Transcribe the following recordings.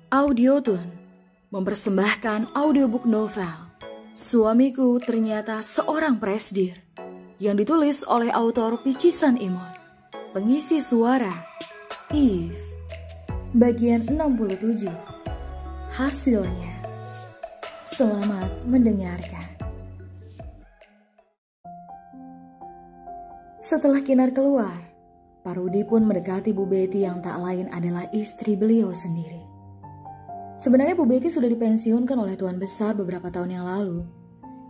Audiotune mempersembahkan audiobook novel Suamiku Ternyata Seorang Presdir yang ditulis oleh autor Picisan Imut. Pengisi suara Eve. Bagian 67. Hasilnya. Selamat mendengarkan. Setelah Kinar keluar, Pak Rudi pun mendekati Bu Betty yang tak lain adalah istri beliau sendiri. Sebenarnya Bu Betty sudah dipensiunkan oleh Tuan Besar beberapa tahun yang lalu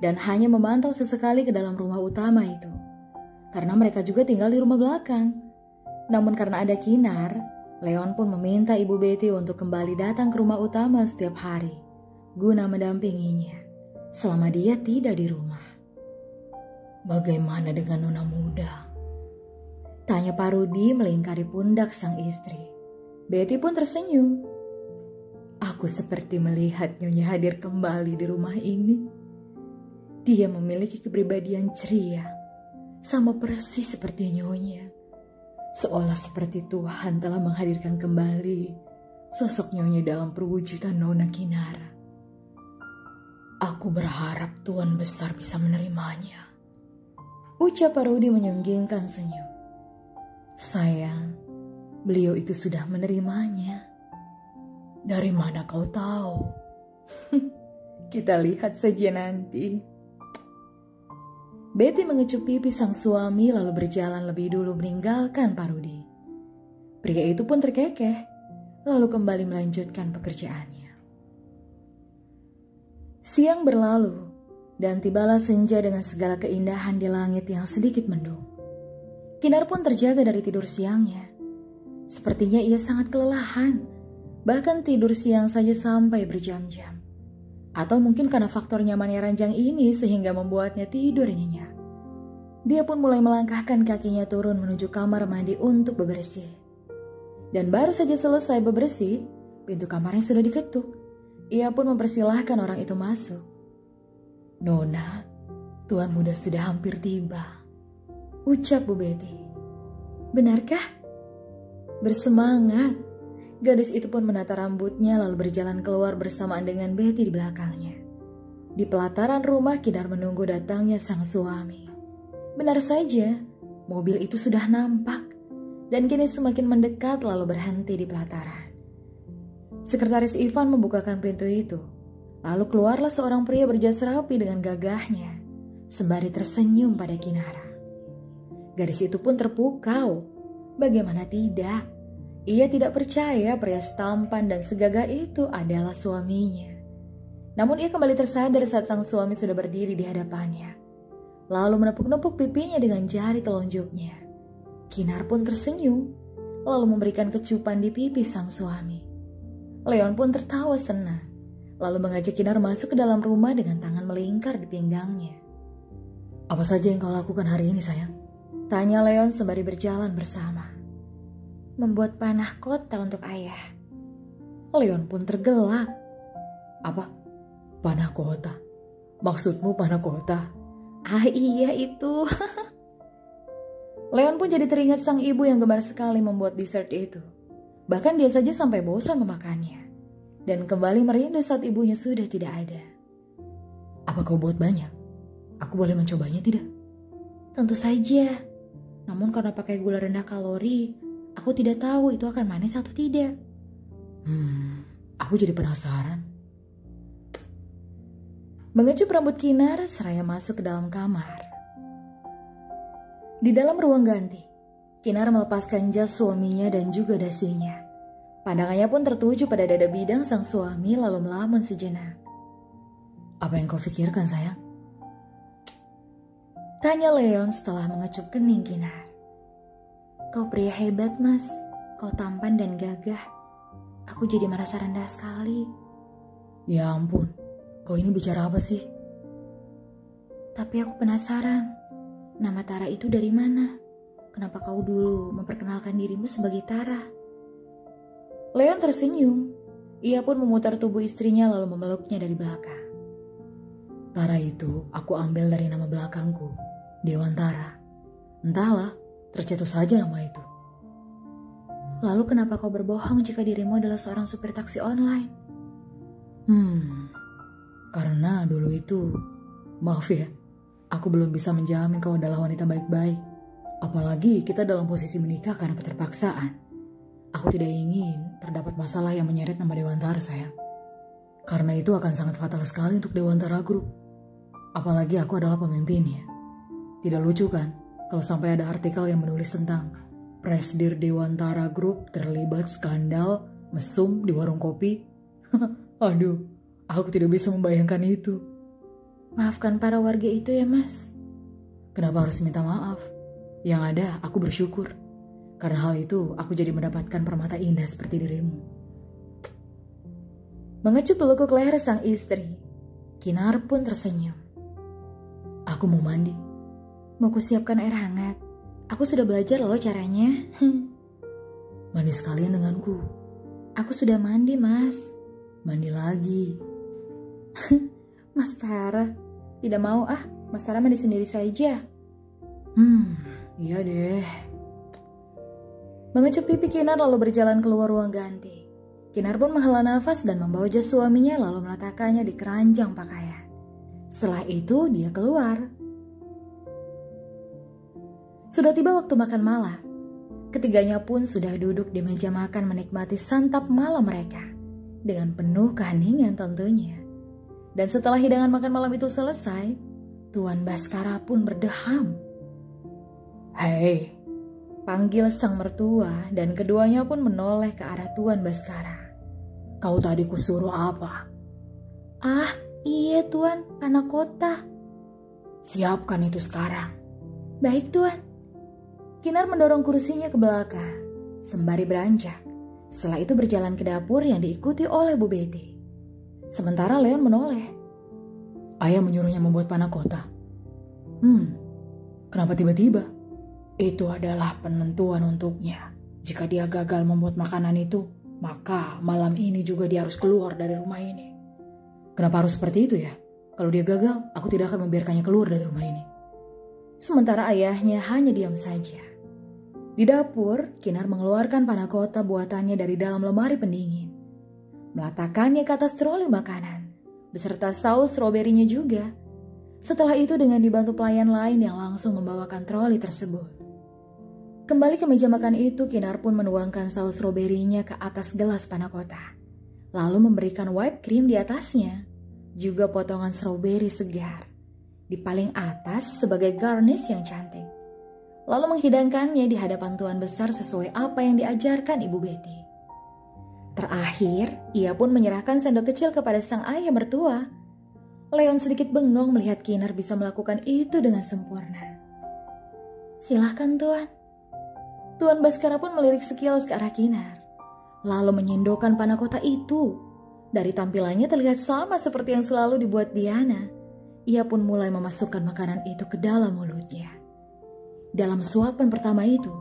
dan hanya memantau sesekali ke dalam rumah utama itu karena mereka juga tinggal di rumah belakang. Namun karena ada Kinar, Leon pun meminta Ibu Betty untuk kembali datang ke rumah utama setiap hari guna mendampinginya selama dia tidak di rumah. "Bagaimana dengan Nona muda?" tanya Pak Rudi melingkari pundak sang istri. Betty pun tersenyum. "Aku seperti melihat Nyonya hadir kembali di rumah ini. Dia memiliki kepribadian ceria, sama persis seperti Nyonya. Seolah seperti Tuhan telah menghadirkan kembali sosok Nyonya dalam perwujudan Nona Kinara. Aku berharap Tuan Besar bisa menerimanya," ucap Pak Rudi menyunggingkan senyum. "Sayang, beliau itu sudah menerimanya." "Dari mana kau tahu?" "Kita lihat saja nanti." Betty mengecup pipi sang suami lalu berjalan lebih dulu meninggalkan Pak Rudi. Pria itu pun terkekeh, lalu kembali melanjutkan pekerjaannya. Siang berlalu, dan tibalah senja dengan segala keindahan di langit yang sedikit mendung. Kinar pun terjaga dari tidur siangnya. Sepertinya ia sangat kelelahan, bahkan tidur siang saja sampai berjam-jam. Atau mungkin karena faktor nyamannya ranjang ini sehingga membuatnya tidur nyenyak. Dia pun mulai melangkahkan kakinya turun menuju kamar mandi untuk bebersih. Dan baru saja selesai bebersih, pintu kamarnya sudah diketuk. Ia pun mempersilahkan orang itu masuk. "Nona, Tuan muda sudah hampir tiba," ucap Bu Betty. "Benarkah?" "Bersemangat." Gadis itu pun menata rambutnya lalu berjalan keluar bersamaan dengan Betty di belakangnya. Di pelataran rumah Kinar menunggu datangnya sang suami. Benar saja, mobil itu sudah nampak dan kini semakin mendekat lalu berhenti di pelataran. Sekretaris Ivan membukakan pintu itu. Lalu keluarlah seorang pria berjas rapi dengan gagahnya sembari tersenyum pada Kinara. Gadis itu pun terpukau. Bagaimana tidak? Ia tidak percaya pria tampan dan segagah itu adalah suaminya. Namun ia kembali tersadar saat sang suami sudah berdiri di hadapannya. Lalu menepuk-nepuk pipinya dengan jari telunjuknya. Kinar pun tersenyum, lalu memberikan kecupan di pipi sang suami. Leon pun tertawa senang, lalu mengajak Kinar masuk ke dalam rumah dengan tangan melingkar di pinggangnya. "Apa saja yang kau lakukan hari ini, sayang?" tanya Leon sembari berjalan bersama. "Membuat panah kota untuk ayah." Leon pun tergelak. "Apa? Panah kota? Maksudmu panah kota?" "Ah iya itu." Leon pun jadi teringat sang ibu yang gemar sekali membuat dessert itu. Bahkan dia saja sampai bosan memakannya. Dan kembali merindu saat ibunya sudah tidak ada. "Apa kau buat banyak? Aku boleh mencobanya tidak?" "Tentu saja. Namun karena pakai gula rendah kalori, aku tidak tahu itu akan manis atau tidak." Aku jadi penasaran." Mengecup rambut Kinar, seraya masuk ke dalam kamar. Di dalam ruang ganti, Kinar melepaskan jas suaminya dan juga dasinya. Pandangannya pun tertuju pada dada bidang sang suami lalu melamun sejenak. "Apa yang kau pikirkan, sayang?" tanya Leon setelah mengecup kening Kinar. "Kau pria hebat, Mas. Kau tampan dan gagah. Aku jadi merasa rendah sekali." "Ya ampun, kau ini bicara apa sih?" "Tapi aku penasaran. Nama Tara itu dari mana? Kenapa kau dulu memperkenalkan dirimu sebagai Tara?" Leon tersenyum. Ia pun memutar tubuh istrinya lalu memeluknya dari belakang. "Tara itu aku ambil dari nama belakangku, Dewantara. Entahlah, tercetus saja nama itu." Lalu kenapa kau berbohong jika dirimu adalah seorang supir taksi online? Karena dulu itu, maaf ya, aku belum bisa menjamin kau adalah wanita baik-baik. Apalagi kita dalam posisi menikah karena keterpaksaan. Aku tidak ingin terdapat masalah yang menyeret nama Dewantara, sayang. Karena itu akan sangat fatal sekali untuk Dewantara Group. Apalagi aku adalah pemimpinnya. Tidak lucu kan kalau sampai ada artikel yang menulis tentang Presidir Dewantara Group terlibat skandal mesum di warung kopi. Aduh, aku tidak bisa membayangkan itu. Maafkan para warga itu ya, Mas. Kenapa harus minta maaf? Yang ada, aku bersyukur. Karena hal itu, aku jadi mendapatkan permata indah seperti dirimu. Mengecup pelukuk leher sang istri, Kinar pun tersenyum. Aku mau mandi. Mau kusiapkan air hangat. Aku sudah belajar loh caranya. Mandi sekalian denganku. Aku sudah mandi, Mas. Mandi lagi. Mas Tara, tidak mau ah. Mas Tara mandi sendiri saja. Iya deh. Mengecup pipi Kinar lalu berjalan keluar ruang ganti. Kinar pun menghela nafas dan membawa jas suaminya lalu meletakkannya di keranjang pakaian. Setelah itu dia keluar. Sudah tiba waktu makan malam. Ketiganya pun sudah duduk di meja makan menikmati santap malam mereka. Dengan penuh keheningan tentunya. Dan setelah hidangan makan malam itu selesai, Tuan Baskara pun berdeham. Hei, panggil sang mertua dan keduanya pun menoleh ke arah Tuan Baskara. Kau tadi kusuruh apa? Ah, iya Tuan, anak kota. Siapkan itu sekarang. Baik Tuan. Kinar mendorong kursinya ke belakang, sembari beranjak. Setelah itu berjalan ke dapur yang diikuti oleh Bu Betty. Sementara Leon menoleh. Ayah menyuruhnya membuat panah kota. Kenapa tiba-tiba? Itu adalah penentuan untuknya. Jika dia gagal membuat makanan itu, maka malam ini juga dia harus keluar dari rumah ini. Kenapa harus seperti itu ya? Kalau dia gagal, aku tidak akan membiarkannya keluar dari rumah ini. Sementara ayahnya hanya diam saja. Di dapur, Kinar mengeluarkan panah kota buatannya dari dalam lemari pendingin. Meletakkannya ke atas troli makanan, beserta saus stroberinya juga. Setelah itu dengan dibantu pelayan lain yang langsung membawakan troli tersebut. Kembali ke meja makan itu, Kinar pun menuangkan saus stroberinya ke atas gelas panah kota. Lalu memberikan whipped cream di atasnya, juga potongan stroberi segar. Di paling atas sebagai garnish yang cantik. Lalu menghidangkannya di hadapan Tuan Besar sesuai apa yang diajarkan Ibu Betty. Terakhir, ia pun menyerahkan sendok kecil kepada sang ayah mertua. Leon sedikit bengong melihat Kinar bisa melakukan itu dengan sempurna. Silahkan Tuan. Tuan Baskara pun melirik sekilas ke arah Kinar. Lalu menyendokkan panah kota itu. Dari tampilannya terlihat sama seperti yang selalu dibuat Diana. Ia pun mulai memasukkan makanan itu ke dalam mulutnya. Dalam suapan pertama itu,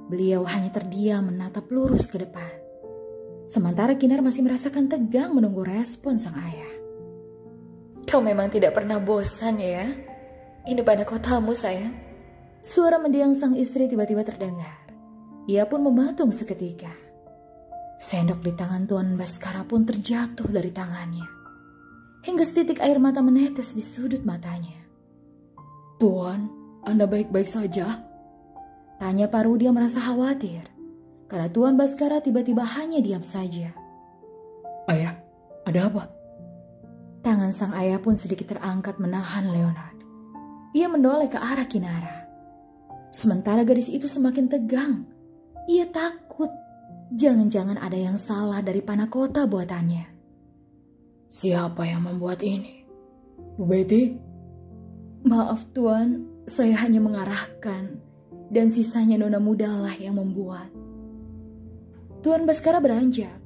beliau hanya terdiam menatap lurus ke depan. Sementara Kinar masih merasakan tegang menunggu respon sang ayah. Kau memang tidak pernah bosan ya? Ini panah kotamu sayang. Suara mendiang sang istri tiba-tiba terdengar. Ia pun mematung seketika. Sendok di tangan Tuan Baskara pun terjatuh dari tangannya. Hingga setitik air mata menetes di sudut matanya. Tuan, Anda baik-baik saja? Tanya Parudia merasa khawatir. Karena Tuan Baskara tiba-tiba hanya diam saja. Ayah, ada apa? Tangan sang ayah pun sedikit terangkat menahan Leonard. Ia menoleh ke arah Kinara. Sementara gadis itu semakin tegang. Ia takut. Jangan-jangan ada yang salah dari panah kota buatannya. Siapa yang membuat ini? Bu Betty? Maaf Tuan, saya hanya mengarahkan. Dan sisanya nona muda lah yang membuat. Tuan Baskara beranjak.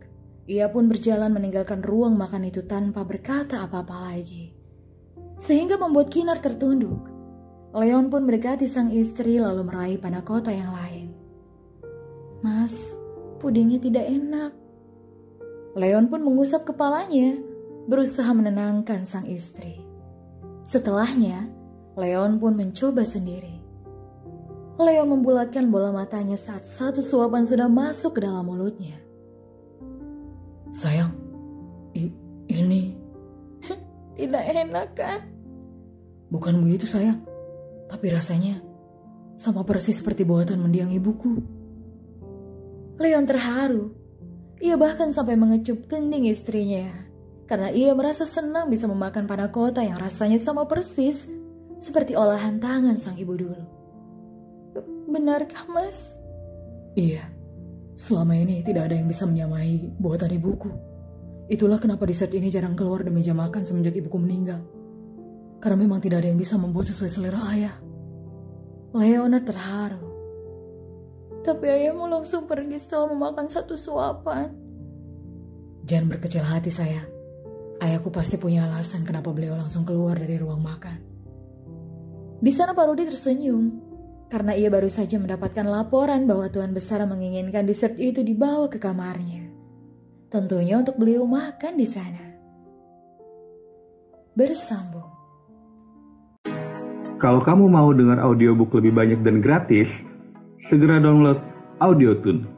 Ia pun berjalan meninggalkan ruang makan itu tanpa berkata apa-apa lagi. Sehingga membuat Kinar tertunduk. Leon pun mendekati sang istri lalu meraih panah kota yang lain. Mas, pudingnya tidak enak. Leon pun mengusap kepalanya, berusaha menenangkan sang istri. Setelahnya, Leon pun mencoba sendiri. Leon membulatkan bola matanya saat satu suapan sudah masuk ke dalam mulutnya. Sayang, ini... Tidak enak kan? Bukan begitu sayang, tapi rasanya sama persis seperti buatan mendiang ibuku. Leon terharu. Ia bahkan sampai mengecup kening istrinya. Karena ia merasa senang bisa memakan panna cotta yang rasanya sama persis seperti olahan tangan sang ibu dulu. Benarkah, Mas? Iya, selama ini tidak ada yang bisa menyamai buatan ibuku. Itulah kenapa dessert ini jarang keluar dari meja makan semenjak ibuku meninggal. Karena memang tidak ada yang bisa membuat sesuai selera ayah. Leonard terharu. Tapi ayahmu langsung pergi setelah memakan satu suapan. Jangan berkecil hati sayang. Ayahku pasti punya alasan kenapa beliau langsung keluar dari ruang makan. Di sana Pak Rudi tersenyum. Karena ia baru saja mendapatkan laporan bahwa Tuan Besar menginginkan dessert itu dibawa ke kamarnya. Tentunya untuk beliau makan di sana. Bersambung. Kalau kamu mau dengar audiobook lebih banyak dan gratis, segera download Audiotune.